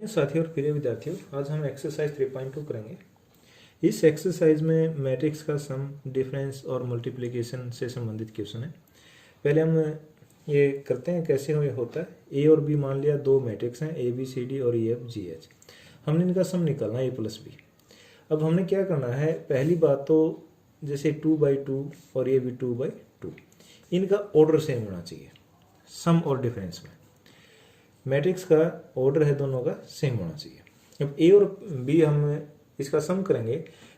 साथियों और प्रिय विद्यार्थियों, आज हम एक्सरसाइज 3.2 करेंगे। इस एक्सरसाइज में मैट्रिक्स का सम, डिफरेंस और मल्टीप्लिकेशन से संबंधित क्वेश्चन है। पहले हम ये करते हैं कैसे होता है। ए और बी मान लिया दो मैट्रिक्स हैं, ए बी सी डी और ई एफ जी एच। हमने इनका सम निकालना है, ए प्लस बी। अब हमने क्या करना है, पहली बात तो जैसे 2/2 और ये भी 2/2, इनका ऑर्डर सेम होना चाहिए। सम और डिफरेंस में मैट्रिक्स का ऑर्डर है दोनों का सेम होना चाहिए। अब ए और बी हम इसका सम करेंगे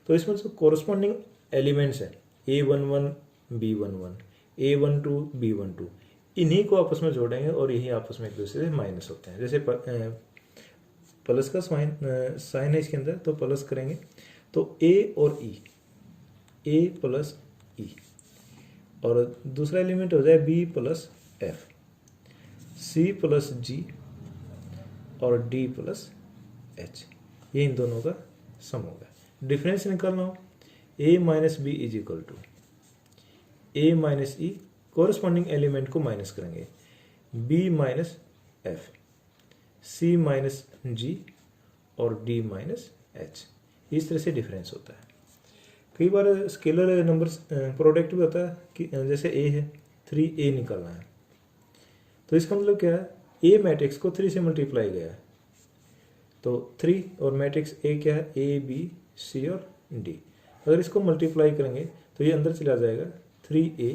तो इसमें जो कोरस्पॉन्डिंग एलिमेंट्स है A11 B11 A12 B12, इन्हीं को आपस में जोड़ेंगे और यही आपस में एक दूसरे से माइनस होते हैं। जैसे प्लस का साइन है इसके अंदर, तो प्लस करेंगे तो A और E, A प्लस E, और दूसरा एलिमेंट हो जाए B plus F, C plus G और D प्लस H। ये इन दोनों का सम होगा। डिफरेंस निकालना हो, A minus B is equal to A minus E, corresponding element को माइनस करेंगे, B minus F, C minus G और D माइनस H। इस तरह से डिफरेंस होता है। कई बार स्केलर नंबर्स प्रोडक्ट भी होता है कि जैसे A है 3A निकालना है, तो इसका मतलब क्या है, A मैट्रिक्स को 3 से मल्टीप्लाई गया है, तो 3 और मैट्रिक्स A क्या है, A B C और D। अगर इसको मल्टीप्लाई करेंगे तो ये अंदर चला जाएगा, 3A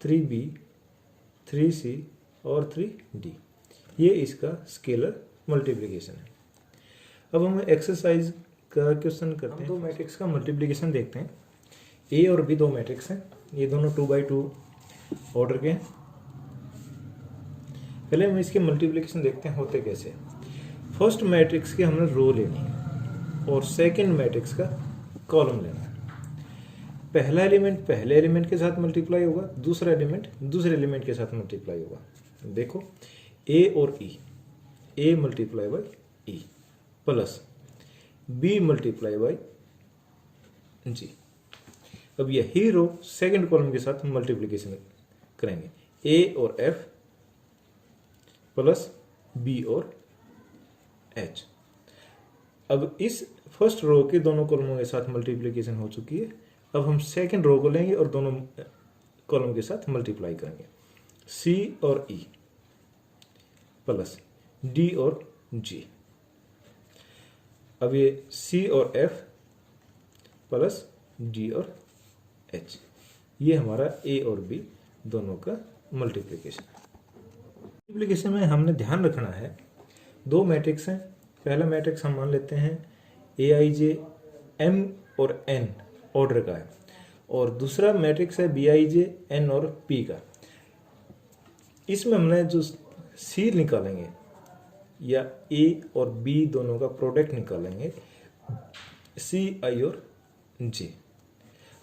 3B 3C और 3D। ये इसका स्केलर मल्टीप्लिकेशन है। अब हम एक्सरसाइज का क्वेश्चन करते हैं। दो मैट्रिक्स का मल्टीप्लिकेशन देखते हैं। A और B दो मैट्रिक्स हैं, ये दोनों 2/2 ऑर्डर के हैं। पहले हम इसके मल्टीप्लिकेशन देखते हैं होते कैसे। फर्स्ट मैट्रिक्स की हमने रो लेनी है और सेकंड मैट्रिक्स का कॉलम लेना है। पहला एलिमेंट पहले एलिमेंट के साथ मल्टीप्लाई होगा, दूसरा एलिमेंट दूसरे एलिमेंट के साथ मल्टीप्लाई होगा। देखो A और E, A multiply by E plus B multiply by G। अब यही रो सेकंड कॉलम के साथ मल्टीप्लिकेशन करेंगे, A और F प्लस B और H। अब इस फर्स्ट रो के दोनों कॉलमों के साथ मल्टीप्लिकेशन हो चुकी है। अब हम सेकंड रो को लेंगे और दोनों कॉलम के साथ मल्टीप्लाई करेंगे, C और E प्लस D और G। अब ये C और F प्लस D और H, ये हमारा A और B दोनों का मल्टीप्लिकेशन है। मल्टीप्लिकेशन में हमने ध्यान रखना है, दो मैट्रिक्स हैं। पहला मैट्रिक्स हम मान लेते हैं AIJ M और N ऑर्डर का है, और दूसरा मैट्रिक्स है BIJ N और P का। इसमें हमने जो C निकालेंगे या A और B दोनों का प्रोडक्ट निकालेंगे, CI और J।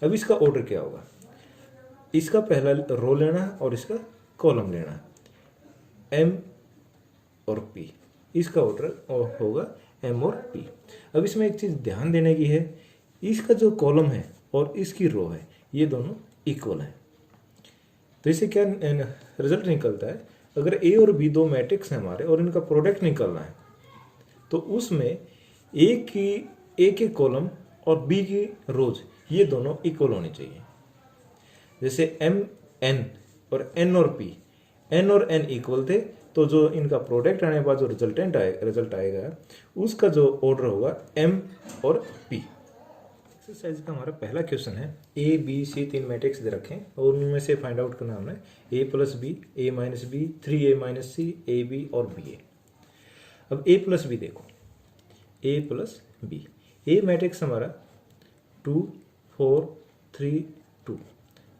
अब इसका ऑर्डर क्या होगा, इसका पहला रो लेना है और इसका कॉलम लेना है, M और P। इसका ऑर्डर होगा M और P। अब इसमें एक चीज ध्यान देने की है, इसका जो कॉलम है और इसकी रो है ये दोनों इक्वल हैं। तो इससे क्या रिजल्ट निकलता है, अगर A और B दो मैट्रिक्स हैं हमारे और इनका प्रोडक्ट निकालना है, तो उसमें A की कॉलम और B की रोज ये दोनों इक्वल होनी चाहिए। जैसे M N और N और P, N और N इक्वल थे, तो जो इनका प्रोडक्ट आने के बाद जो रिजल्ट आएगा उसका जो ऑर्डर होगा M और P। एक्सरसाइज का हमारा पहला क्वेश्चन है, A B C तीन मैट्रिक्स दे रखे हैं और उनमें से फाइंड आउट करना हमने A plus B, A minus B, 3A minus C, AB और BA। अब A प्लस B देखो, A plus B, A matrix हमारा 2 4 3 2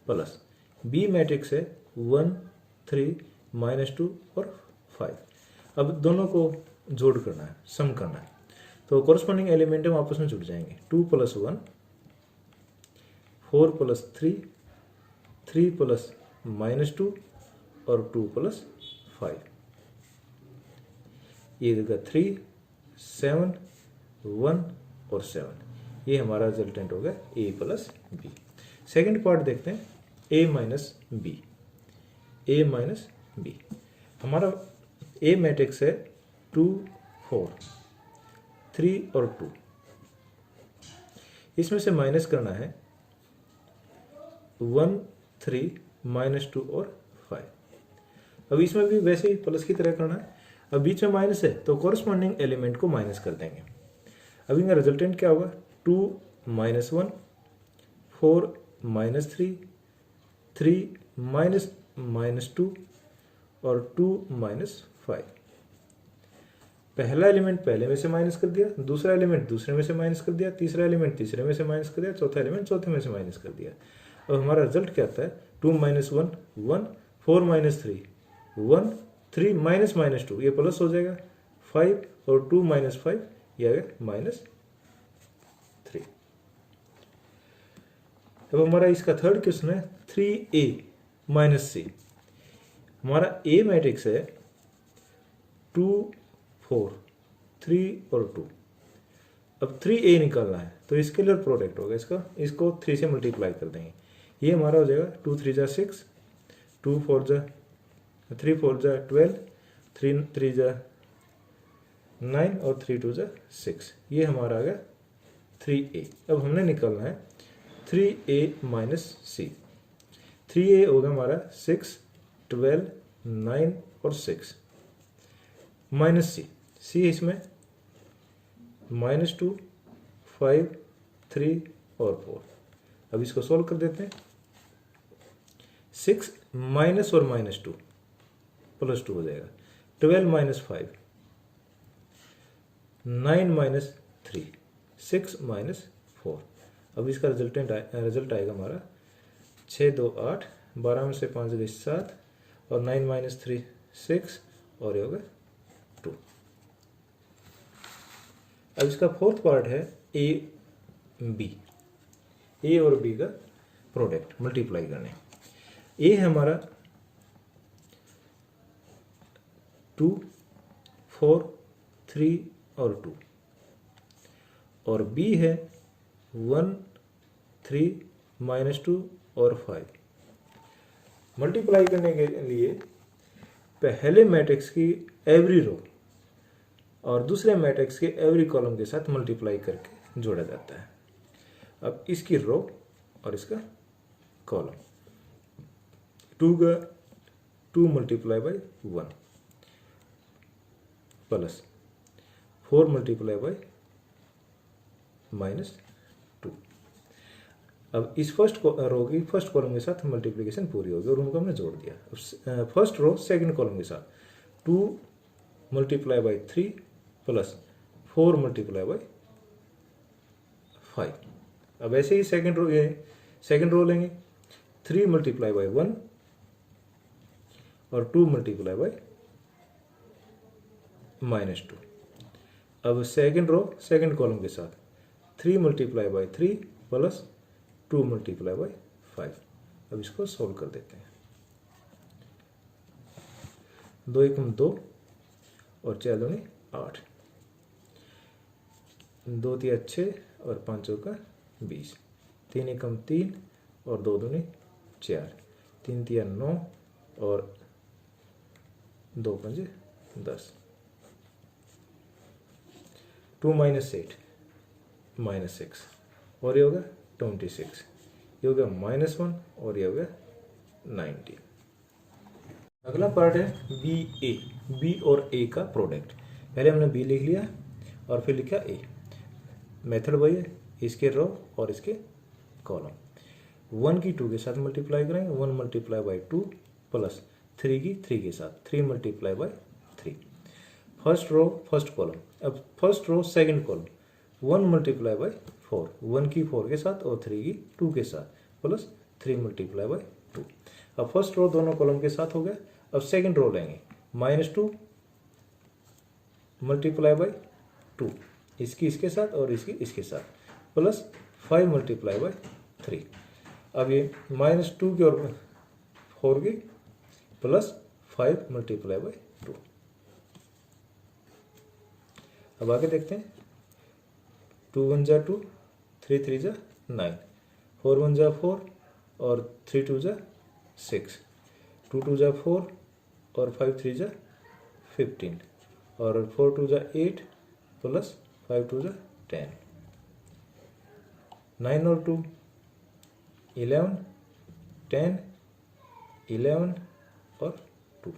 प्लस B मैट्रिक्स है 1 3 -2 और 5। अब दोनों को जोड़ करना है, सम करना है, तो कोरस्पॉन्डिंग एलिमेंट हम आपस में जुड़ जाएंगे। 2 + 1 4 + 3 3 + -2 और 2 + 5। ये देगा 3 7 1 और 7। ये हमारा रिजल्टेंट हो गया A plus B। Second part देखते हैं, A minus B। A minus B हमारा A मैट्रिक्स है 2 4, 3 और 2। इसमें से माइनस करना है 1, 3, -2 और 5। अब इसमें भी वैसे ही प्लस की तरह करना है। अब बीच में माइनस है तो कॉरस्पॉन्डिंग एलिमेंट को माइनस कर देंगे। अब इनका रिजल्टेंट क्या होगा? 2 - 1, 4 - 3, 3 -2 और 2 - 5। पहला एलिमेंट पहले में से माइनस कर दिया, दूसरा एलिमेंट दूसरे में से माइनस कर दिया, तीसरा एलिमेंट तीसरे में से माइनस कर दिया, चौथा एलिमेंट चौथे में से माइनस कर दिया। अब हमारा रिजल्ट क्या आता है? 2 - 1 1, 4 - 3 1, 3 - -2 ये प्लस हो जाएगा, 5 और 2 - 5 ये आ गया -3। अब हमारा इसका थर्ड क्वेश्चन है 3a - c। हमारा ए मैट्रिक्स है 2, 4, 3 और 2। अब 3a निकालना है तो स्केलर प्रोडक्ट होगा इसको 3 से मल्टीप्लाई कर देंगे। ये हमारा हो जाएगा 2 3 जा 6, 3 4 जा 12, 3 जा 9 और 3 2 जा 6। ये हमारा आ गया 3a। अब हमने निकालना है 3a - c। 3a होगा हमारा 6, 12, 9 और 6 माइनस c इसमें -2, 5, 3 और 4। अब इसको सॉल्व कर देते हैं। 6 माइनस और -2 +2 हो जाएगा, 12 - 5, 9 - 3, 6 - 4। अब इसका रिजल्ट आएगा हमारा 6 2 8, 12 में से 5 गए 7 और 9 - 3 6 और ये होगा 2। अब इसका फोर्थ पार्ट है ए और बी का प्रोडक्ट मल्टीप्लाई करने। ए है हमारा 2, 4, 3 और 2 और बी है 1, 3 -2 और 5। मल्टीप्लाई करने के लिए पहले मैट्रिक्स की एवरी रो और दूसरे मैट्रिक्स के एवरी कॉलम के साथ मल्टीप्लाई करके जोड़ा जाता है। अब इसकी रो और इसका कॉलम 2 का 2 × 1 प्लस 4 × -2। अब इस फर्स्ट रो की फर्स्ट कॉलम के साथ मल्टीप्लिकेशन पूरी होगी और उनको हमने जोड़ दिया। अब फर्स्ट रो सेकंड कॉलम के साथ 2 × 3 प्लस 4 × 5। अब ऐसे ही सेकंड रो लेंगे 3 × 1 और 2 × -2। अब सेकंड रो सेकंड कॉलम के साथ 3 × 3 प्लस 2 × 5। अब इसको सोल्व कर देते हैं। 2 × 2 और 4 दूनी 8, 2 3 6 और 5 का 20, 3 × 3 और 2 दूनी 4, 3 3 9 और 2 5 10। 2 - 8 -6 और ये होगा 26, ये होगा -1 और ये होगा 19। अगला पार्ट है बी और ए का प्रोडक्ट। पहले हमने बी लिख लिया और फिर लिखा ए। मेथड वही है, इसके रो और इसके कॉलम। 1 की 2 के साथ मल्टीप्लाई करेंगे, 1 × 2 प्लस 3 की 3 के साथ 3 × 3। First row first column. अब फर्स्ट रो सेकंड कॉलम 1 × 4, 1 की 4 के साथ और 3 की 2 के साथ प्लस 3 × 2। अब फर्स्ट रो दोनों कॉलम के साथ हो गया। अब सेकंड रो लेंगे -2 × 2, इसकी इसके साथ और इसकी इसके साथ प्लस 5 × 3। अब ये -2 की और 4 की प्लस 5 × 2। अब आगे देखते हैं। 2 1 जा 2, 3 3 जा 9, 4 1 जा 4 और 3 2 जा 6, 2 2 जा 4 और 5 3 जा 15 और 4 2 जा 8 प्लस 5 2 जा 10, 9 और 2 11, 10 11 और 2,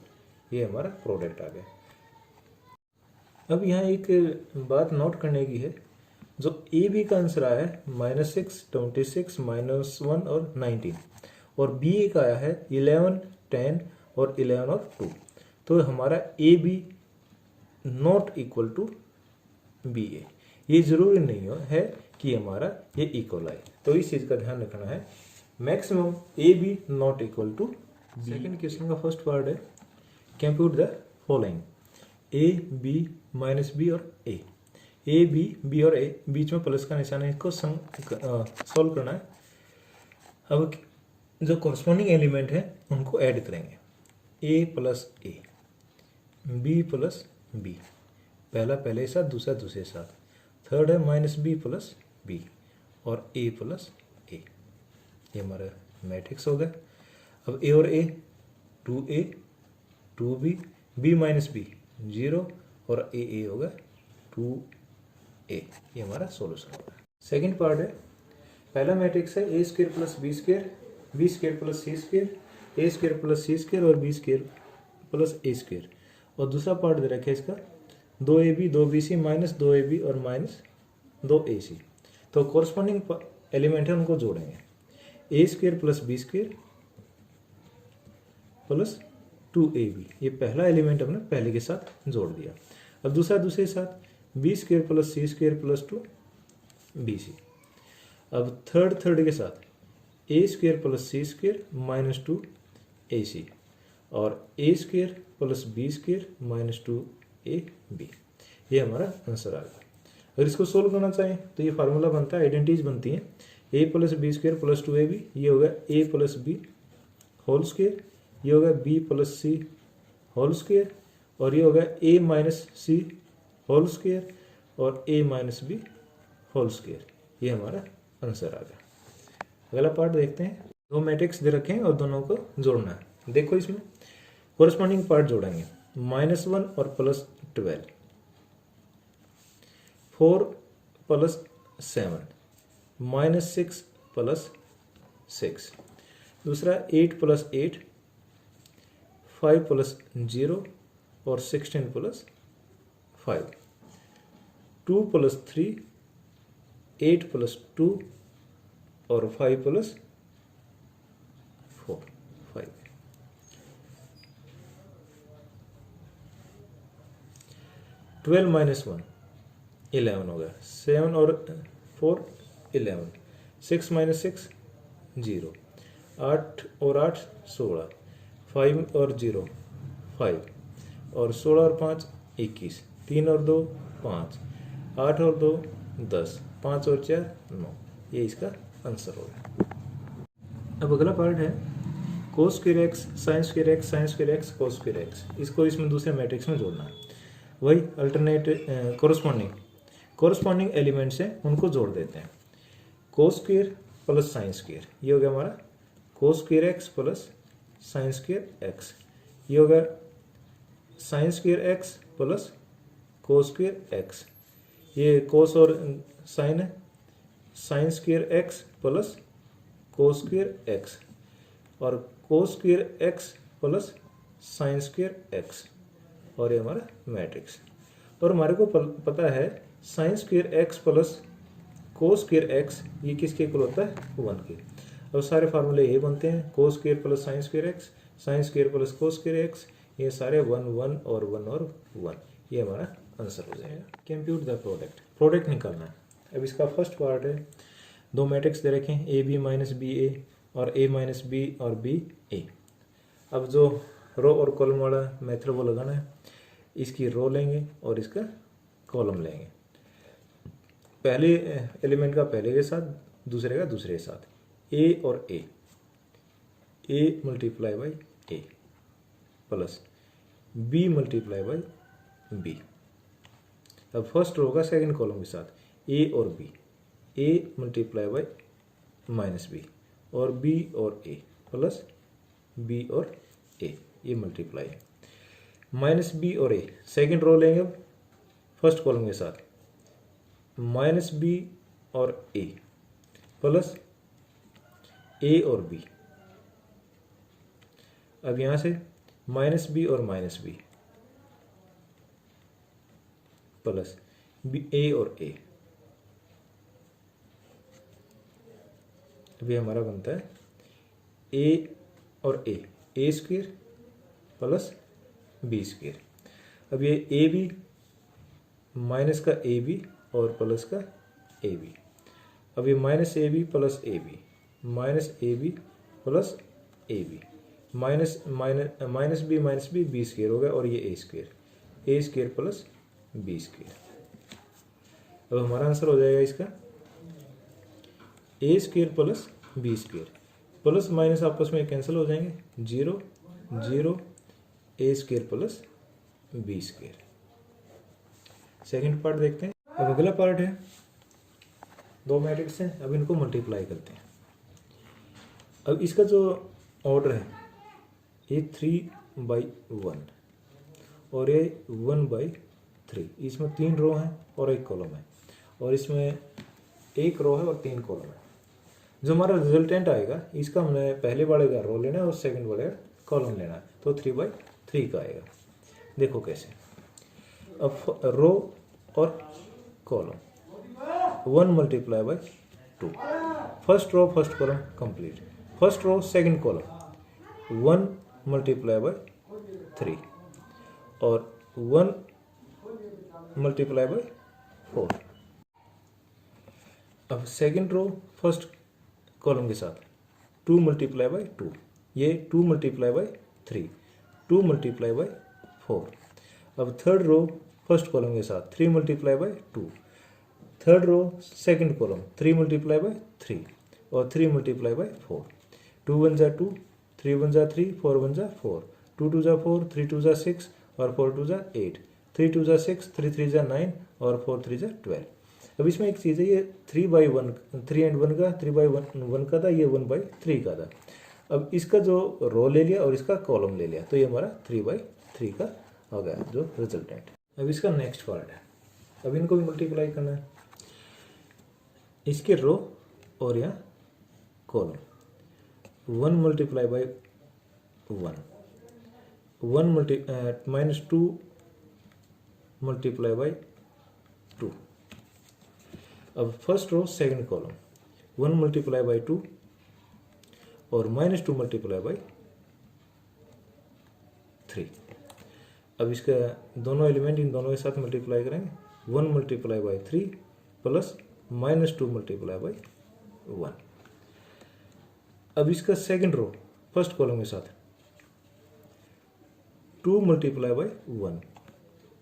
ये हमारा प्रोडक्ट आ गया। अब यहाँ एक बात नोट करने की है, जो ए बी का आंसर आया है -6 26 -1 और 19, और बी ए का आया है 11 10 और 11 और 2, तो हमारा a B not equal to b a, ये जरूरी नहीं है कि हमारा ये इक्वल आए, तो इस चीज का ध्यान रखना है। Maximum A B not equal to B. Second question का फर्स्ट पार्ट है, compute the following A B minus B और ए बी और ए, बीच में प्लस का निशान है, इसको सॉल्व करना है। अब जो कॉरस्पॉन्डिंग एलिमेंट है उनको ऐड करेंगे, ए plus a, b plus B, पहला पहले के साथ दूसरा दूसरे साथ, थर्ड है माइनस बी प्लस बी और ए प्लस ए, ये हमारा मैट्रिक्स हो गया। अब ए और ए 2a 2b, b minus B 0 और ए होगा 2a, ये हमारा सॉल्यूशन होगा। सेकंड पार्ट है, पहला मैट्रिक्स है a square plus b square, b square plus c square, a square plus c square और b square plus a square, और दूसरा पार्ट दे रखा है इसका 2ab 2bc माइनस 2ab और माइनस 2ac, तो कॉरस्पॉन्डिंग एलिमेंट है उनको जोड़ेंगे, a square plus b square plus 2ab, ये पहला एलिमेंट हमने पहले के साथ जोड़ दिया। अब दूसरा दूसरे साथ b square plus c square plus 2bc, अब थर्ड के साथ a square plus c square minus 2ac और a square plus b square minus 2ab, ये हमारा आंसर आ गया। अगर इसको सोल्व करना चाहें तो ये फार्मूला बनता है, आइडेंटिटीज बनती हैं, a plus b square plus 2ab, ये होगा a plus b whole square, ये होगा b plus c whole square और ये होगा a minus c whole square और a minus b whole square, ये हमारा आंसर आ गया। अगला पार्ट देखते हैं, दो मैट्रिक्स दे रखे हैं और दोनों को जोड़ना है। देखो इसमें कोरस्पॉन्डिंग पार्ट जोड़ेंगे, -1 और +12, 4 + 7, -6 + 6, दूसरा 8 + 8, 5 + 0 और 16 + 5, 2 + 3, 8 + 2 और 5 + 4, 5, 12 - 1 11 हो गया, 7 और 4 11, 6 - 6 0, 8 और 8 16, 5 और 0 5 और 16 और 5 21, 3 और 2 5, 8 और 2 10, 5 और 4 9, ये इसका आंसर होगा। अब अगला पार्ट है कोस square x sign square x sign square x कोस स्क्वायर एक्स, इसको इसमें दूसरे मैट्रिक्स में जोड़ना है, वही अल्टरनेट कोरस्पॉन्डिंग एलिमेंट्स हैं उनको जोड़ देते हैं। Cos square plus sine square, ये हो गया हमारा cos square x plus sine square x, ये होगा sine square x plus cos square x, ये कोस और साइन है, sine square x plus cos square x और cos square x plus sine square x, और ये हमारा मैट्रिक्स। और हमारे को पता है sine square x plus cos square x ये किसके इक्वल होता है 1 के। अब सारे फार्मूले ये बनते हैं, cos square plus sine square x, sine square plus cos square x, ये सारे 1 1 और 1 और 1, ये हमारा आंसर हो जाएगा। कंप्यूट द प्रोडक्ट निकालना है। अब इसका फर्स्ट पार्ट है, दो मैट्रिक्स दे रखे हैं ए बी माइनस बी ए और ए माइनस बी और बी ए। अब जो रो और कॉलम वाला मेथड वो लगाना है, इसकी रो लेंगे और इसका कॉलम लेंगे, पहले एलिमेंट का पहले के साथ दूसरे का दूसरे के साथ, ए और a multiply by a plus b multiply by b. अब फर्स्ट रो का सेकंड कॉलम के साथ ए और b, a multiply by minus B और बी और ए प्लस बी और ए, ये मल्टीप्लाई माइनस बी और ए, सेकेंड रो लेंगे अब फर्स्ट कॉलम के साथ, माइनस बी और ए प्लस ए और बी। अब यहां से माइनस बी और माइनस बी प्लस बी ए और ए। अभी हमारा बनता है ए और ए स्क्वेयर प्लस बी स्क्वेयर। अब ये ए बी माइनस का ए बी और प्लस का ए बी। अब ये minus a b plus a B, minus a b plus a B, minus b b square हो गया और ये a square plus b square. अब हमारा आंसर हो जाएगा इसका a square plus b square, plus minus आपस में कैंसिल हो जाएंगे, 0 0 a square plus b square. Second part देखते हैं। अब अगला पार्ट है, दो मैट्रिक्स हैं, अब इनको मल्टीप्लाई करते हैं। अब इसका जो ऑर्डर है ये 3/1 और ये 1/3, इसमें 3 रो हैं और 1 कॉलम है, और इसमें 1 रो है और 3 कॉलम है। जो हमारा रिजल्टेंट आएगा इसका हमने पहले वाले का रो लेना है और सेकंड वाले का कॉलम लेना है, तो 3/3 का आएगा। देखो कैसे, अब रो और column 1 × 2, first row first column complete, first row second column 1 × 3 और 1 × 4। अब सेकंड रो फर्स्ट कॉलम के साथ 2 × 2, ये 2 × 3, 2 × 4। अब थर्ड रो फर्स्ट कॉलम के साथ 3 × 2, थर्ड रो सेकंड कॉलम 3 × 3 और 3 × 4। 2 1 जा 2, 3 1 जा 3, 4 1 जा 4, 2 2 जा 4, 3 2 जा 6 और 4 2 जा 8, 3 2 जा 6, 3 3 जा 9 और 4 3 जा 12। अब इसमें एक चीज़ है, ये 3/1, 3 and 1 का 3/1 का था, ये 1/3 का था। अब इसका जो रो ले लिया और इसका कॉलम ले लिया, तो ये हमारा 3/3 का हो गया जो रिजल्टेंट। अब इसका नेक्स्ट पार्ट है, अब इनको भी मल्टीप्लाई करना है, इसके रो और यहाँ कॉलम 1 × 1, -2 × 2। अब फर्स्ट रो सेकंड कॉलम 1 × 2 और -2 × 3। अब इसका दोनों एलिमेंट इन दोनों के साथ मल्टीप्लाई करेंगे, 1 × 3 प्लस -2 × 1। अब इसका सेकंड रो फर्स्ट कॉलम के साथ 2 × 1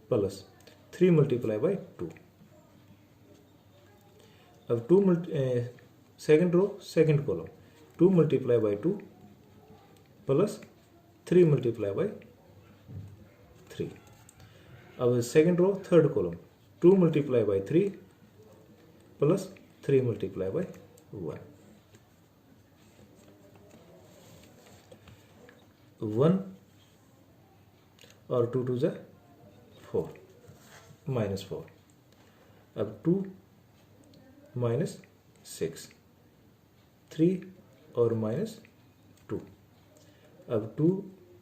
प्लस 3 × 2। अब second row second column 2 × 2 plus 3 × 3। अब second row third column 2 × 3 plus 3 × 1। 1 और 2 2 जा 4, -4। अब 2 -6, 3 और -2। अब 2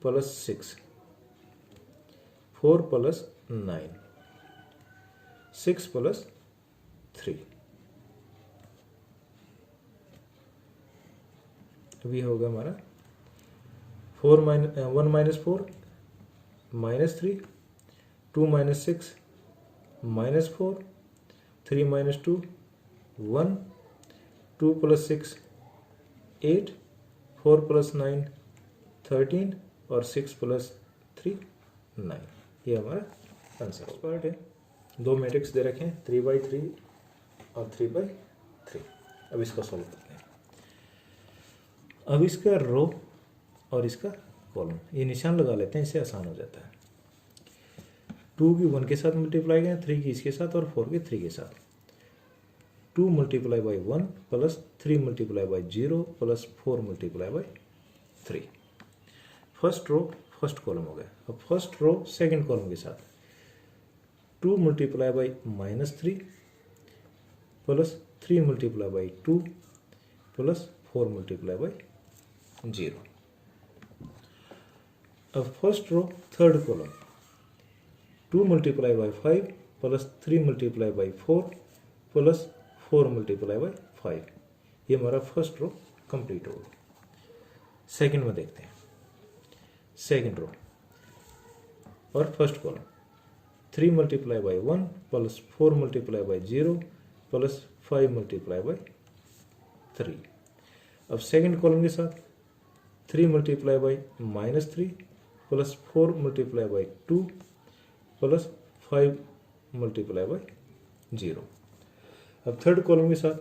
+ 6, 4 + 9, 6 + 3। अभी होगा हमारा 1 - 4 -3, 2 - 6 -4, 3 - 2 1, 2 + 6 8, 4 + 9 13 और 6 + 3 9। ये हमारा आंसर पार्ट है। दो मैट्रिक्स दे रखे हैं 3/3 और 3/3। अब इसको सॉल्व करते हैं। अब इसका रो और इसका कॉलम ये निशान लगा लेते हैं, इससे आसान हो जाता है। 2 की 1 के साथ मल्टीप्लाई करें, 3 की इसके साथ और 4 की 3 के साथ। 2 × 1 plus 3 × 0 plus 4 × 3। First row first column हो गया। अब फर्स्ट रो सेकंड कॉलम के साथ 2 multiply by -3 plus 3 multiply by 2 plus 4 multiply by 0। अब first row third column 2 multiply by 5 plus 3 multiply by 4 plus 4 multiply by 5। ये हमारा फर्स्ट रो कंप्लीट हो गया। सेकंड में देखते हैं, सेकंड रो और first column 3 multiply by 1 plus 4 multiply by 0 plus 5 multiply by 3। अब सेकंड कॉलम के साथ 3 multiply by -3 plus 4 multiply by 2 plus 5 multiply by 0। अब थर्ड कॉलम के साथ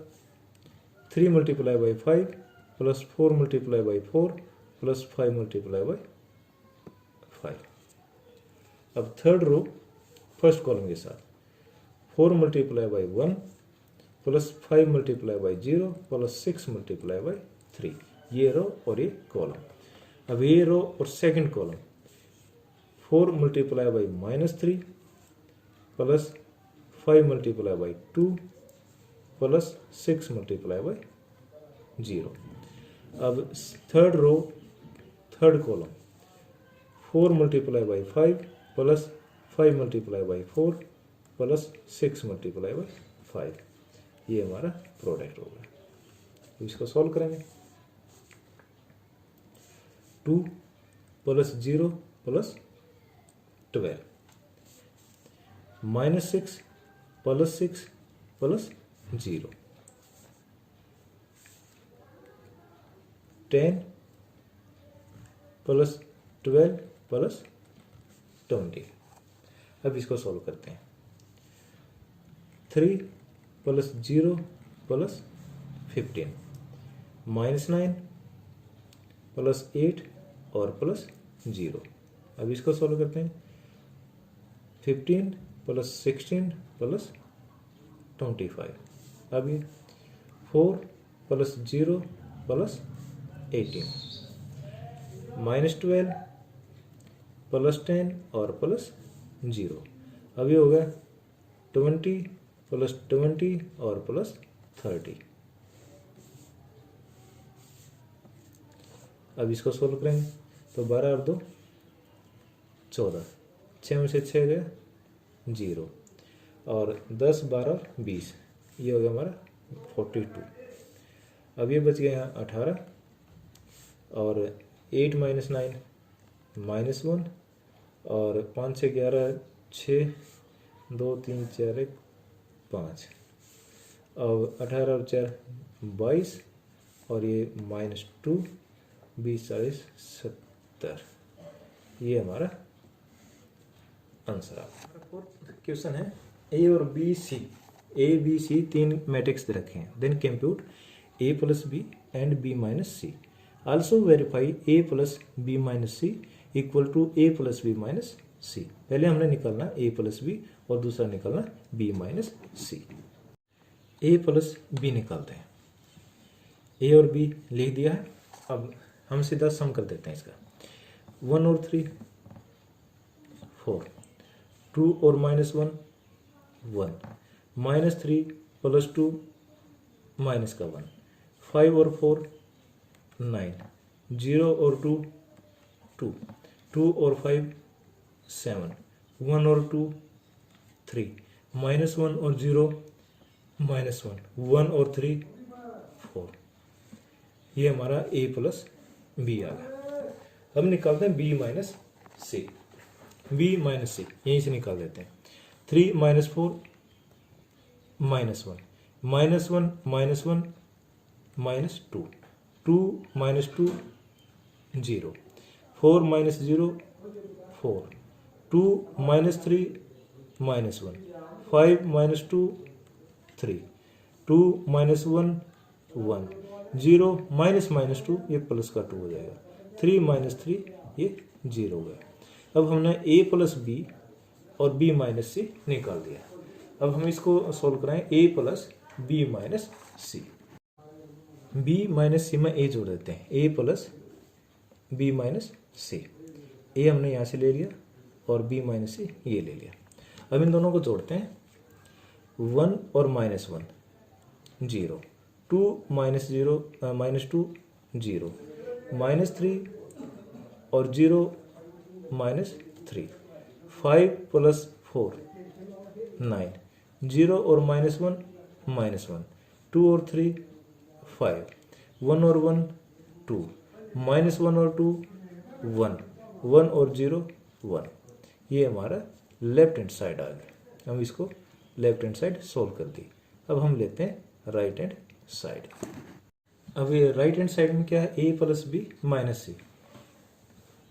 3 multiply by 5 plus 4 multiply by 4 plus 5 multiply by 5। अब third रो first column के साथ 4 multiply by 1 plus 5 multiply by 0 plus 6 multiply by 3। ये row और ये कॉलम। अब ये रो और second column 4 multiply by -3 plus 5 multiply by 2 plus 6 multiply by 0। अब third row third column 4 multiply by 5 plus 5 multiply by 4 plus 6 multiply by 5। ये हमारा product होगा। तो इसको सॉल्व करेंगे। 2 plus 0 plus 12 -6 plus 6 plus 0 10 plus 12 plus 20। अब इसको सॉल्व करते हैं। 3 प्लस 0 प्लस 15 -9 प्लस 8 और प्लस 0। अब इसको सॉल्व करते हैं। 15 प्लस 16 प्लस 25। अब ये 4 प्लस 0 प्लस 18 -12 प्लस 10 और प्लस 0। अब ये हो गया 20 प्लस 20 और प्लस 30। अब इसको सोल्व करेंगे तो 12 और 2 14, 6 में से 6 गया 0 और 10 12 और 20। ये हो गया हमारा 42। अब ये बच गया यहाँ 18 और 8 माइनस 9 -1 और 5 से 11 6 2 3 4 1 5 और 18 और 4 22 और ये -2 20 40 70। ये हमारा आंसर आ गया। क्वेश्चन है ए और बी सी तीन मैट्रिक्स दे रखे हैं। Then compute a plus b and b minus c. Also verify a plus b minus c equal to a plus b minus c. पहले हमने निकालना ए प्लस बी और दूसरा निकालना b minus c. A plus b निकालते हैं। ए और B लिख दिया है। अब हम सीधा सम कर देते हैं इसका। 1 और 3 4, 2 और -1 1, -3 प्लस 2 माइनस का 1, 5 और 4 9, 0 और 2 2, 2 और 5 7, 1 और 2 3, -1 और 0 -1, 1 और 3 4। ये हमारा ए प्लस बी आ गया। अब निकालते हैं बी माइनस सी। बी माइनस सी यहीं से निकाल देते हैं। 3 -4 -1, -1 -1 -2, 2 -2 0, 4 -0 4, 2 -3 -1, 5 -2 3, 2 -1 1, 0 -2 ये प्लस का 2 हो जाएगा। 3 -3 ये 0 हो गया। अब हमने a प्लस बी और b माइनस सी निकाल दिया। अब हम इसको सोल्व कराएं। a plus b minus c. b minus c में a जोड़ देते हैं। a plus b minus c. ए हमने यहाँ से ले लिया और बी माइनस सी ये ले लिया। अब इन दोनों को जोड़ते हैं, 1 और -1 0, 2 -0 -2 0, -3 और 0 -3, 5 + 4 9, 0 और -1 -1, 2 और 3 5, 1 और 1 2, -1 और 2 1, 1 और 0 1। ये हमारा लेफ्ट हैंड साइड आ गया। हम इसको लेफ्ट हैंड साइड सोल्व कर दी। अब हम लेते हैं राइट हैंड साइड। अब ये राइट हैंड साइड में क्या है, a + b - c।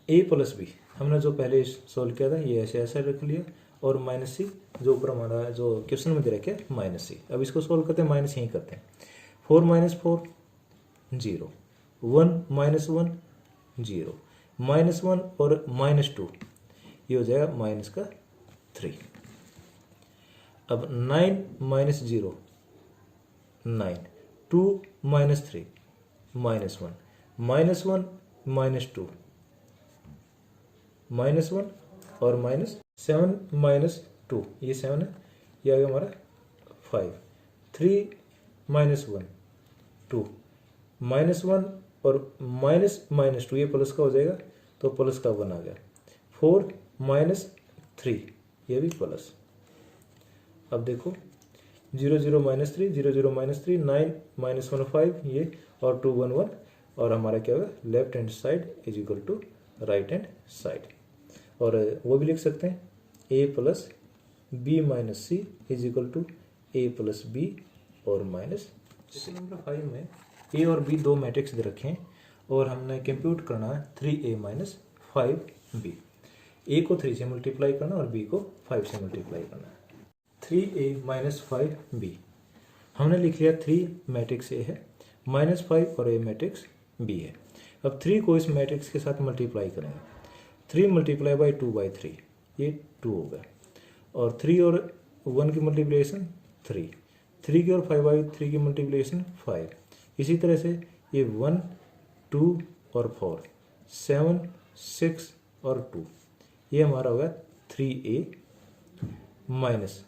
a + b हमने जो पहले सोल्व किया था ये ऐसे ऐसा रख लिया, और -c जो ऊपर हमारा जो क्वेश्चन में दे रखा है -c। अब इसको सोल्व करते हैं, माइनस यहीं करते हैं। 4 - 4 0, 1 - 1 0, -1 और -2 ये हो जाएगा -3। अब 9 - 0 9, 2 - 3 -1, -1 -2 -1 और -7 -2 ये 7 है, ये आ गया हमारा 5, 3 - 1 2, -1 और -2 ये प्लस का हो जाएगा तो प्लस का 1 आ गया। 4 - 3 ये भी प्लस। अब देखो 0 0 -3 0 0 -3 9 -1 5 ये और 2 1 1, और हमारा क्या होगा left hand side is equal to right hand side. और वो भी लिख सकते हैं a + b - c is equal to a + b और माइनस। क्वेश्चन नंबर 5 में a और b दो मैट्रिक्स दे रखे हैं और हमने कंप्यूट करना है 3a - 5b। a को 3 से मल्टीप्लाई करना और b को 5 से मल्टीप्लाई करना है। 3a - 5b हमने लिख लिया। 3 मैट्रिक्स a है, -5 और a मैट्रिक्स b है। अब 3 को इस मैट्रिक्स के साथ मल्टीप्लाई करेंगे। 3 × 2/3 ये 2 होगा, और 3 और 1 की मल्टीप्लिकेशन 3, 3 की और 5/3 की मल्टीप्लिकेशन 5। इसी तरह से ये 1 2 और 4 7 6 और 2 ये हमारा होगा 3a माइनस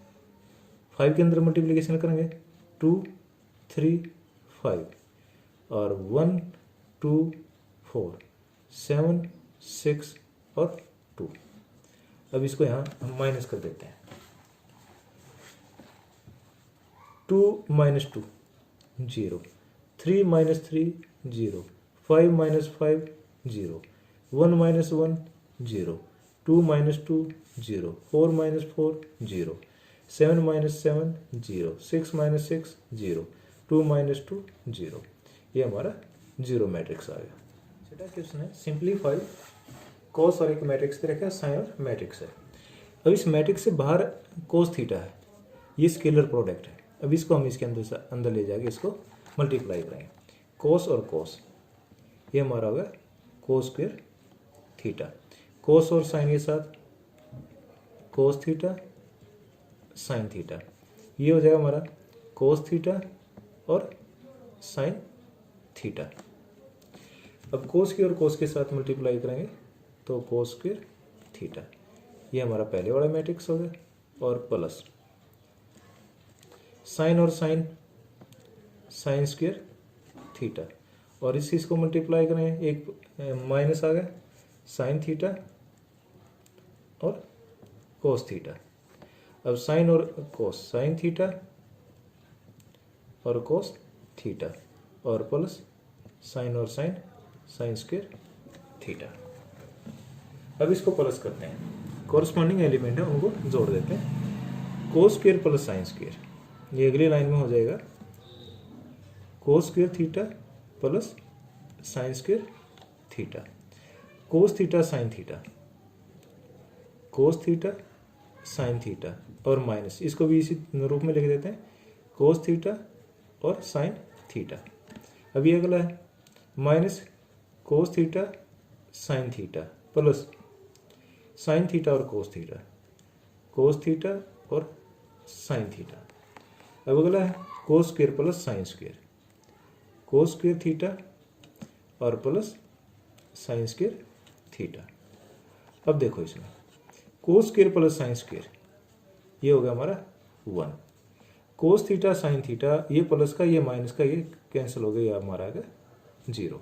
5 के अंदर मल्टीप्लिकेशन करेंगे 2 3 5 और 1 2 4 7 6 और 2। अब इसको यहाँ हम माइनस कर देते हैं। 2 - 2 0, 3 - 3 0, 5 - 5 0, 1 - 1 0, 2 - 2 0, 4 - 4 0, 7 - 7 0, 6 - 6 0, 2 - 2 0। ये हमारा 0 मैट्रिक्स आ गया। छठा क्वेश्चन है सिंप्लीफाई कोस और एक मैट्रिक्स दे रखा है, साइन और मैट्रिक्स है। अब इस मैट्रिक्स से बाहर कोस थीटा है, ये स्केलर प्रोडक्ट है। अब इसको हम इसके अंदर ले जाके इसको मल्टीप्लाई करेंगे। कोस और कोस ये हमारा होगा कोस स्क्वायर थीटा। कोस और साइन के साथ कोस थीटा साइन थीटा, ये हो जाएगा हमारा कोस थीटा और साइन थीटा। अब कोस की और कोस के साथ मल्टीप्लाई करेंगे तो कोस स्क्वायर थीटा, ये हमारा पहले वाला मैट्रिक्स हो गया, और प्लस साइन और साइन साइन स्क्वायर थीटा, और इस चीज को मल्टीप्लाई करेंगे एक माइनस आ गया साइन थीटा और कोस थीटा। अब साइन और कोस साइन थीटा और कोस थीटा, और प्लस साइन और साइन साइन स्क्वायर थीटा। अब इसको प्लस करते हैं, कॉरस्पॉन्डिंग एलिमेंट है उनको जोड़ देते हैं। Cos square plus sine square, ये अगली लाइन में हो जाएगा cos square theta plus sine square theta. Cos theta sine theta, cos theta sine theta और माइनस, इसको भी इसी रूप में लिख देते हैं कोस थीटा और साइन थीटा। अब ये अगला है minus cos theta sine theta plus sine theta और कोस थीटा, कोस थीटा और साइन थीटा। अब अगला है कोस square plus sine square, cos square theta और प्लस साइन स्क्वायर थीटा। अब देखो इसमें कोस स्क्वायर प्लस साइन स्क्वायर, ये हो गया हमारा 1, कोस थीटा साइन थीटा, ये प्लस का ये माइनस का ये कैंसिल हो गया, ये हमारा आ गया 0।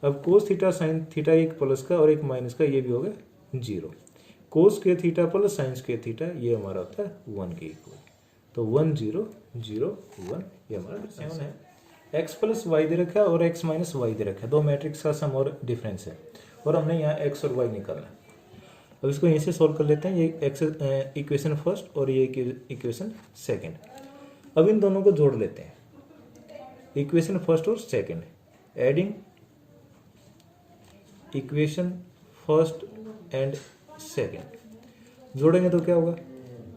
अब कोस थीटा साइन थीटा, एक प्लस का और एक माइनस का, ये भी हो गया 0। Cos square theta plus sine square theta, ये हमारा होता है 1 के इक्वल। तो 1 0 0 1, ये हमारा 7 है। x प्लस वाई दे रखा है और x माइनस वाई दे रखा है, दो मैट्रिक्स का सम और डिफरेंस है, और हमने यहाँ x और y निकालना है। अब इसको यहीं से सॉल्व कर लेते हैं, ये x इक्वेशन फर्स्ट और ये इक्वेशन सेकंड। अब इन दोनों को जोड़ लेते हैं, इक्वेशन फर्स्ट और second, adding equation first and second, जोड़ेंगे तो क्या होगा,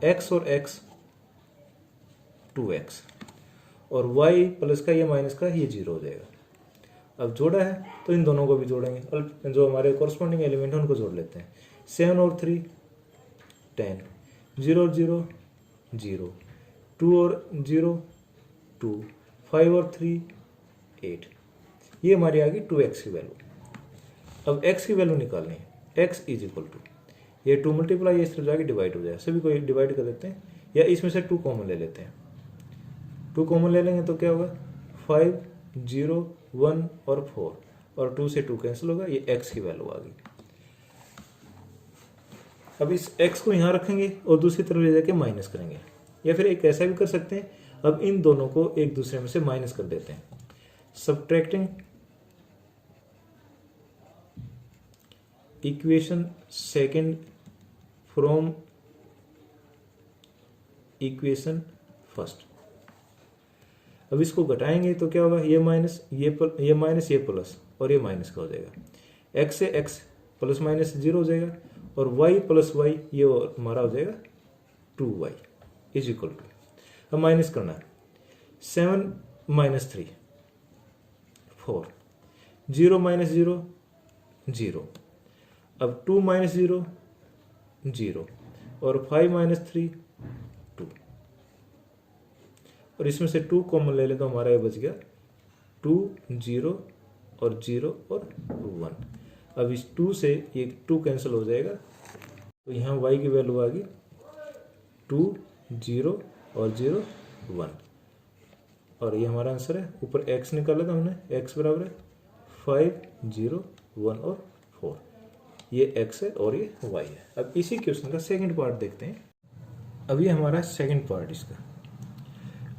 x और x 2x और y प्लस का ये माइनस का ये 0 हो जाएगा। अब जोड़ा है तो इन दोनों को भी जोड़ेंगे, और जो हमारे कॉरस्पॉन्डिंग एलिमेंट है उनको जोड़ लेते हैं। 7 और 3 10, 0 और 0 0, 2 और 0 2, 5 और 3 8, ये हमारी आ गई 2x की वैल्यू। अब x की वैल्यू निकालनी है, x इज इक्वल टू ये 2 मल्टीप्लाई इस तरफ जाके डिवाइड हो जाएगा, सभी को डिवाइड कर देते हैं, या इसमें से 2 कॉमन ले लेते हैं। 2 कॉमन ले लेंगे तो क्या होगा, 5 0 1 और 4, और 2 से 2 कैंसिल होगा, ये x की वैल्यू आ गई। अब इस x को यहाँ रखेंगे और दूसरी तरफ ले जाके माइनस करेंगे, या फिर एक ऐसा भी कर सकते हैं, अब इन दोनों को एक दूसरे में से माइनस कर देते हैं। Subtracting equation second from equation first. अब इसको घटाएंगे तो क्या होगा, ये माइनस ये माइनस ये प्लस, और ये माइनस का हो जाएगा। x से x प्लस माइनस 0 हो जाएगा, और y प्लस y ये हमारा हो जाएगा 2y इज इक्वल टू, अब माइनस करना है, 7 माइनस 3 4, 0 माइनस 0 0, अब 2 माइनस 0 0, और 5 माइनस 3 2, और इसमें से 2 कॉमन ले ले तो हमारा ये बच गया 2 0 और 0 और 1। अब इस 2 से ये 2 कैंसिल हो जाएगा, तो यहाँ y की वैल्यू आ गई 2 0 और 0 1, और ये हमारा आंसर है। ऊपर x निकाला था हमने, x बराबर है 5 0 1 और 4, ये x है और ये y है। अब इसी क्वेश्चन का सेकंड पार्ट देखते हैं। अब ये हमारा सेकंड पार्ट, इसका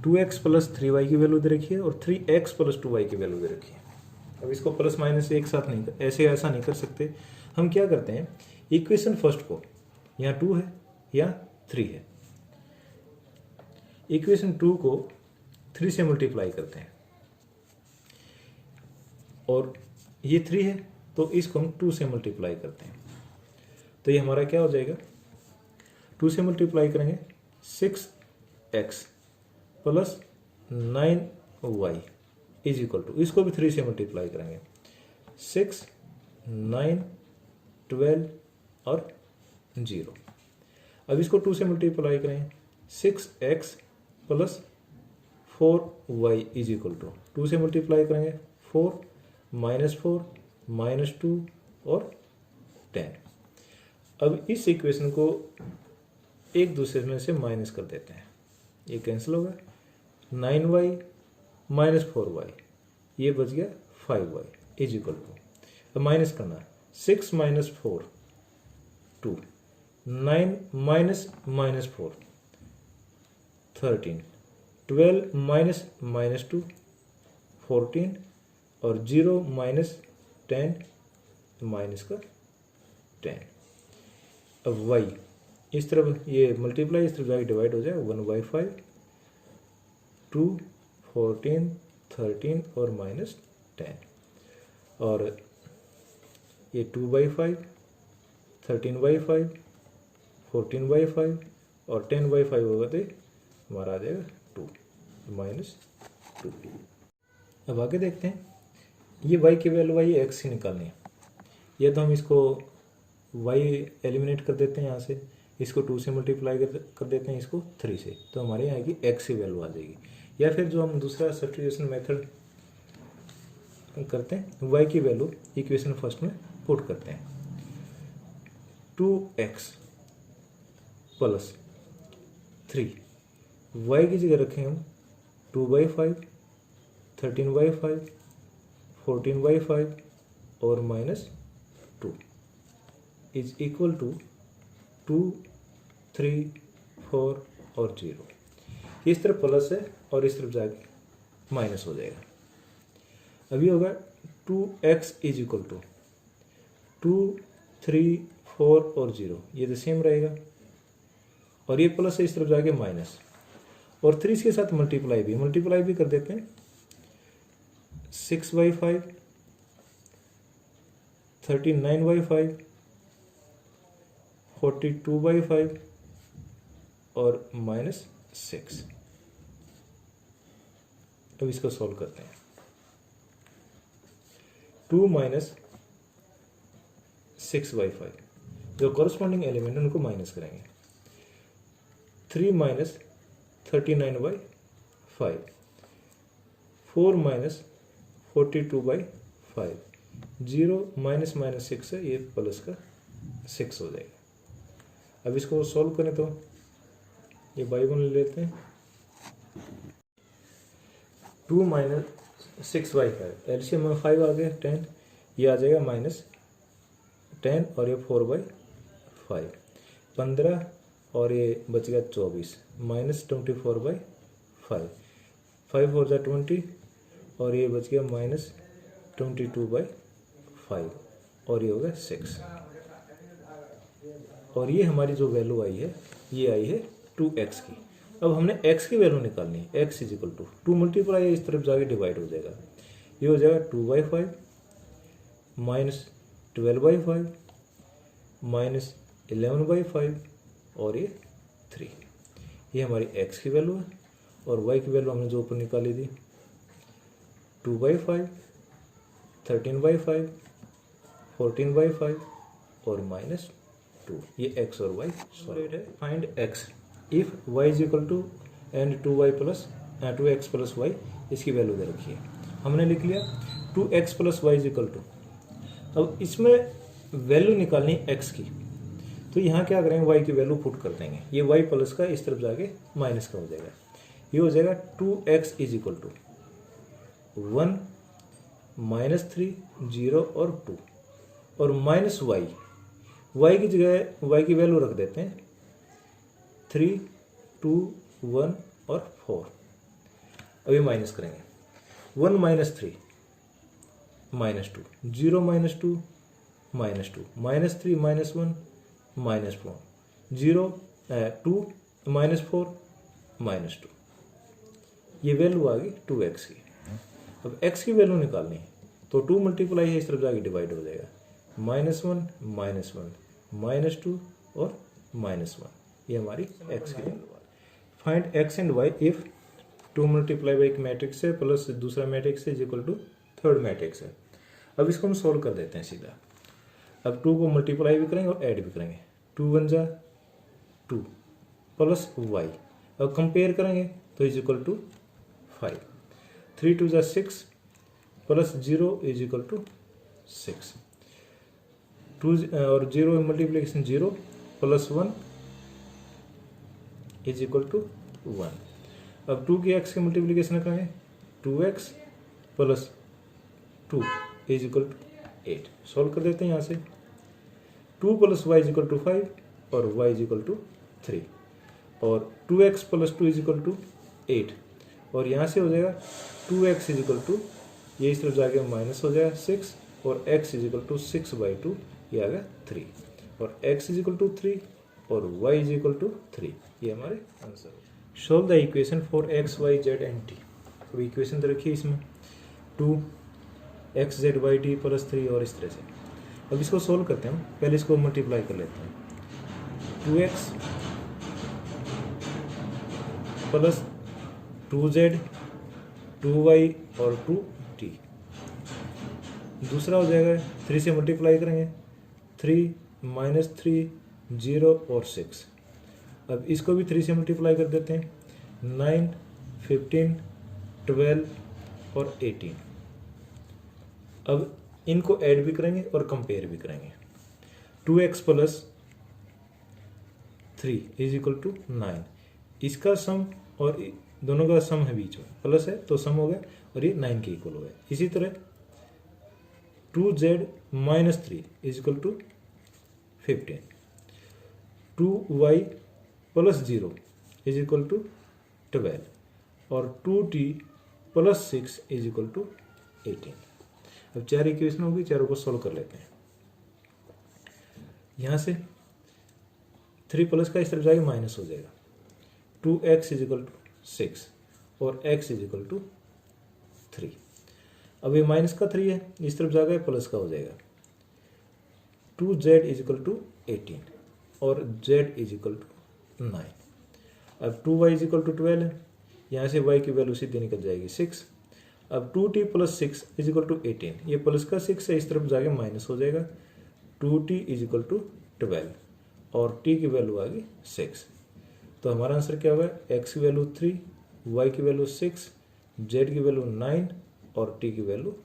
2x प्लस 3y की वैल्यू दे रखी है और 3x प्लस 2y की वैल्यू दे रखी है। अब इसको प्लस माइनस एक साथ नहीं, ऐसा नहीं कर सकते। हम क्या करते हैं, इक्वेशन फर्स्ट को, यहाँ 2 है या 3 है, इक्वेशन 2 को 3 से मल्टीप्लाई करते हैं, और ये 3 है तो इसको हम 2 से मल्टीप्लाई करते हैं, तो ये हमारा क्या हो जाएगा, 2 से मल्टीप्लाई करेंगे 6x plus 9y is equal to, इसको भी 3 से मल्टीप्लाई करेंगे 6 9 12 और 0। अब इसको 2 से मल्टीप्लाई करें 6x plus 4y is equal to, 2 से मल्टीप्लाई करेंगे 4 -4 -2 और 10। अब इस इक्वेशन को एक दूसरे में से माइनस कर देते हैं, ये कैंसिल होगा, 9y -4y ये बच गया 5y इज इक्वल टू, अब माइनस करना है 6 -4 2, 9 -4 13, 12 -2 14 और 0 -10 माइनस का 10। अब y इस तरफ ये मल्टीप्लाई, इस तरफ जाके डिवाइड हो जाए, 1/5 2 14 13 और -10, और ये 2/5 13/5 14/5 और 10/5 होगा तो हमारा आ जाएगा 2 -2। अब आगे देखते हैं, ये y की वैल्यू y x ही निकालनी है, या तो हम इसको y एलिमिनेट कर देते हैं यहाँ से, इसको 2 से मल्टीप्लाई कर देते हैं इसको 3 से, तो हमारे यहाँ की x की वैल्यू आ जाएगी। या फिर जो हम दूसरा सब्स्टिट्यूशन मेथड करते हैं, y की वैल्यू इक्वेशन फर्स्ट में पुट करते हैं, 2x प्लस 3, y की जगह रखें हम 2/5, 13/5, 14/5 और -2 इज इक्वल टू 2, 3, 4 और 0। इस तरफ प्लस है और इस तरफ जाके माइनस हो जाएगा। अभी होगा 2x इज इक्वल टू 2, 3, 4 और 0, ये तो सेम रहेगा और ये प्लस है इस तरफ जाके माइनस, और 3 के साथ मल्टीप्लाई भी कर देते हैं। 6/5, 39/5, 42/5 और -6। अब इसको सॉल्व करते हैं। 2 - 6/5, जो कॉरस्पॉन्डिंग एलिमेंट है उनको माइनस करेंगे। 3 - 39/5, 4 - 42/5, 0 -6 है, ये प्लस का 6 हो जाएगा। अब इसको सॉल्व करें तो ये बाई वन ले लेते हैं। 2 - 6/5, एलसीएम में 5 आ गया 10, ये आ जाएगा -10 और ये 4/5, 15 और ये बच गया 24, -24/5, 5 4 जा 20 और ये बच गया -22/5 और ये हो गया 6। और ये हमारी जो वैल्यू आई है ये आई है 2x की। अब हमने x की वैल्यू निकालनी है। x is equal to 2 multiply इस तरफ जाके डिवाइड हो जाएगा, ये हो जाएगा 2/5 -12/5 -11/5 और ये 3। ये हमारी x की वैल्यू है और y की वैल्यू हमने जो ऊपर निकाली थी 2/5, 13/5, 14/5 और -2। ये x और y सॉल्व है। Find x if y is equal to and 2x plus y, इसकी वैल्यू दे रखी है। हमने लिख लिया 2x plus y is equal to. अब इसमें वैल्यू निकालनी x की, तो यहाँ क्या करेंगे, y की वैल्यू पुट कर देंगे। ये y प्लस का इस तरफ जाके माइनस का हो जाएगा, ये हो जाएगा 2x इज इक्वल टू 1 -3 0 और 2 और माइनस y की जगह y की वैल्यू रख देते हैं 3, 2, 1 और 4। अभी माइनस करेंगे 1 - 3 -2, 0 - 2 -2, -3 - 1 -4, 0 2 -4 -2। ये वैल्यू आ गई 2x की। अब x की वैल्यू निकालनी है तो 2 मल्टीप्लाई है इस तरफ जाके डिवाइड हो जाएगा, -1 -1 -2 और -1। ये हमारी x की value. Find x and y if 2 multiply by एक मैट्रिक्स है प्लस दूसरा मैट्रिक्स है is equal to third matrix है। अब इसको हम सोल्व कर देते हैं सीधा। अब 2 को मल्टीप्लाई भी करेंगे और ऐड भी करेंगे, 2 1 जा 2 प्लस y। अब कंपेयर करेंगे तो इज इक्वल टू 5, 3 2 जा 6 प्लस 0 इज इक्वल टू 6, 2 और 0 multiplication 0 plus 1 is equal to 1। अब 2 की x की मल्टीप्लीकेशन करेंगे 2x plus 2 is equal to 8। Solve कर देते हैं यहाँ से, 2 plus y is equal to 5 और y इज इक्वल टू 3 और 2x plus 2 is equal to 8 और यहाँ से हो जाएगा 2x इज इक्वल टू, ये इस तरफ जाके माइनस हो जाएगा 6 और x इज इक्वल टू 6/2, ये आ गया 3 और x इज इक्वल टू 3 और y इज इक्वल टू 3। ये हमारे answer. Solve the equation for x y z and t। अब इक्वेशन तो रखिए इसमें 2x z y t plus 3 और इस तरह से। अब इसको सोल्व करते हैं हम, पहले इसको मल्टीप्लाई कर लेते हैं, 2x प्लस 2z 2y और 2t। दूसरा हो जाएगा 3 से मल्टीप्लाई करेंगे 3 -3 0 और 6। अब इसको भी 3 से मल्टीप्लाई कर देते हैं 9 15 12 और 18। अब इनको ऐड भी करेंगे और कंपेयर भी करेंगे, 2x plus 3 is equal to 9। इसका सम और दोनों का सम है बीच में, प्लस है तो सम हो गया और ये 9 के इक्वल हो गया। इसी तरह 2z minus 3 is equal to 15। 2y plus 0 is equal to 12 और 2t plus 6 is equal to 18। अब चार इक्वेशन होगी, चारों को सोल्व कर लेते हैं। यहां से 3 प्लस का इस तरफ जाएगा माइनस हो जाएगा, 2x इज इक्वल टू 6 और x इज इक्वल टू 3। अब ये माइनस का 3 है, इस तरफ जाएगा प्लस का हो जाएगा, 2z इज इक्वल टू 18 और z इज इक्वल टू 9। अब 2y इज इक्वल टू 12 है, यहाँ से y की वैल्यू सीधे निकल जाएगी 6। अब 2t plus 6 is equal to 18, ये प्लस का 6 है, इस तरफ जाके माइनस हो जाएगा, 2t इज इक्वल टू 12 और t की वैल्यू आ गई 6। तो हमारा आंसर क्या होगा, x की वैल्यू 3, y की वैल्यू 6, z की वैल्यू 9 और t की वैल्यू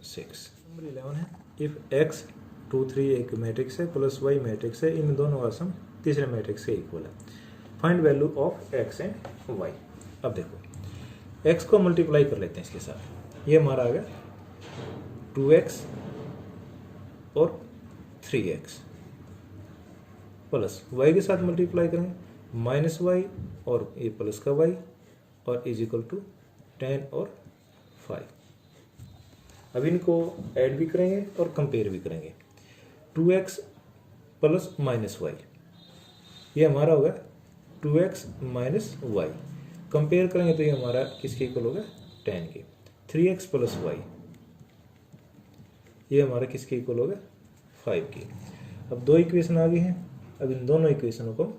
6। नंबर 11 है, इफ x 2 3 एक मैट्रिक्स है प्लस y मैट्रिक्स है, इन दोनों का सम तीसरे मैट्रिक्स के इक्वल है, find value of x and y। अब देखो x को मल्टीप्लाई कर लेते हैं इसके साथ, ये हमारा आ गया 2x और 3x प्लस y के साथ मल्टीप्लाई करेंगे माइनस y और ये प्लस का y और इज इक्वल टू 10 और 5। अब इनको ऐड भी करेंगे और कंपेयर भी करेंगे, 2x प्लस माइनस y, ये हमारा होगा 2x माइनस y। कंपेयर करेंगे तो ये हमारा किसके इक्वल होगा, 10 के। 3x प्लस y, ये हमारा किसके इक्वल होगा, 5 के। अब दो इक्वेशन आ गई हैं, अब इन दोनों इक्वेशनों को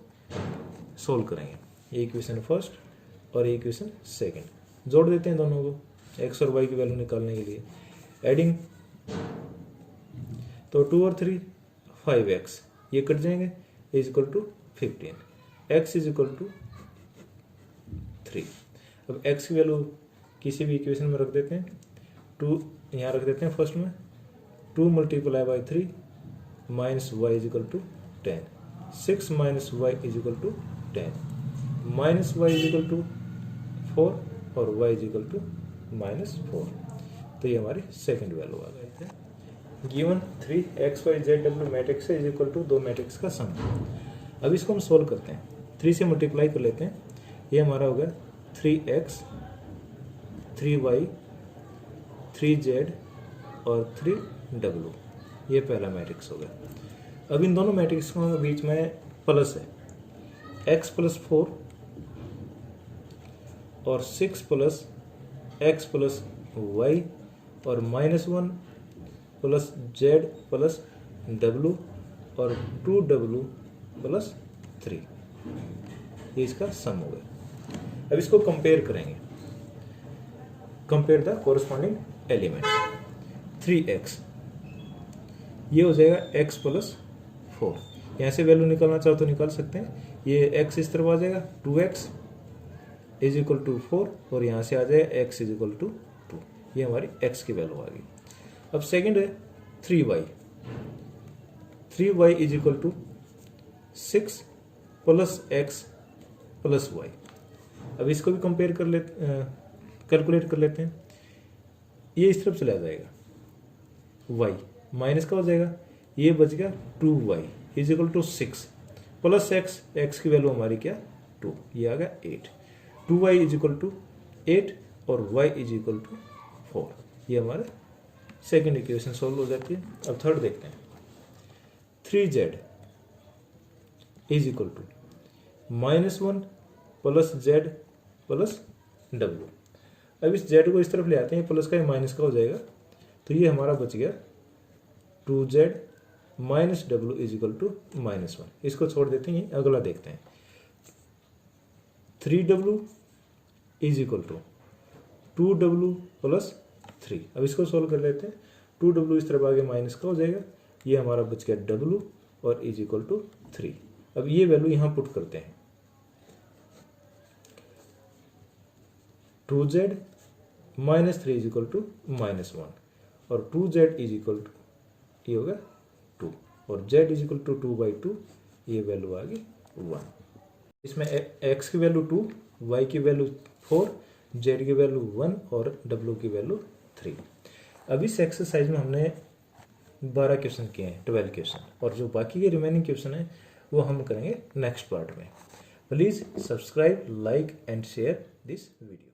सोल्व करेंगे, ये इक्वेशन फर्स्ट और ये इक्वेशन सेकंड, जोड़ देते हैं दोनों को x और y की वैल्यू निकालने के लिए। एडिंग तो 2 और 3 5x, ये कट जाएंगे, is equal to 15, x is equal to 3। अब x की वैल्यू किसी भी इक्वेशन में रख देते हैं, 2 यहाँ रख देते हैं फर्स्ट में, 2 multiply by 3 minus y is equal to 10, 6 minus y is equal to 10, minus y is equal to 4 और y is equal to minus 4। तो ये हमारी सेकंड वैल्यू आ गई है। Given 3xyzw matrix is equal to दो matrix का sum. अब इसको हम सोल्व करते हैं, 3 से मल्टीप्लाई कर लेते हैं, ये हमारा होगा 3x 3y 3z और 3w, ये पहला मैट्रिक्स होगा। अब इन दोनों मैट्रिक्स के बीच में प्लस है, x प्लस 4 और 6 प्लस x प्लस y और -1 प्लस z प्लस w और 2w प्लस 3, ये इसका सम हो गया। अब इसको कंपेयर करेंगे, compare the corresponding element, 3x ये हो जाएगा x प्लस 4, यहाँ से वैल्यू निकालना चाहो तो निकाल सकते हैं, ये x इस तरफ आ जाएगा 2x इज इक्वल टू 4 और यहाँ से आ जाएगा x इज इक्वल टू 2, ये हमारी x की वैल्यू आ गई। अब सेकंड है 3y is equal to 6 plus x plus y। अब इसको भी कंपेयर कर लेते, कैलकुलेट कर लेते हैं, ये इस तरफ चला जाएगा, y माइनस का हो जाएगा, ये बच गया 2y is equal to 6 plus x की वैल्यू हमारी क्या 2, ये आ गया 8, 2y इज इक्वल टू 8 और y इज इक्वल टू 4, ये हमारे सेकेंड इक्वेशन सोल्व हो जाती है। अब थर्ड देखते हैं, 3z is equal to -1 plus z plus w। अब इस z को इस तरफ ले आते हैं, प्लस का या माइनस का हो जाएगा, तो ये हमारा बच गया 2z minus w is equal to -1। इसको छोड़ देते हैं, अगला देखते हैं, 3w is equal to 2w plus 3। अब इसको सोल्व कर लेते हैं, 2w इस तरफ आगे माइनस का हो जाएगा, ये हमारा बच गया w और इज इक्वल टू 3। अब ये वैल्यू यहां पुट करते हैं, 2z minus 3 is equal to -1 और 2z इज इक्वल टू ये होगा 2 और z इज इक्वल टू 2/2, ये वैल्यू आ गई 1। इसमें x की वैल्यू 2, y की वैल्यू 4, z की वैल्यू 1 और w की वैल्यू 3। अब इस एक्सरसाइज में हमने 12 क्वेश्चन किए हैं, 12 क्वेश्चन, और जो बाकी के रिमेनिंग क्वेश्चन है वो हम करेंगे नेक्स्ट पार्ट में। Please subscribe, like and share this video.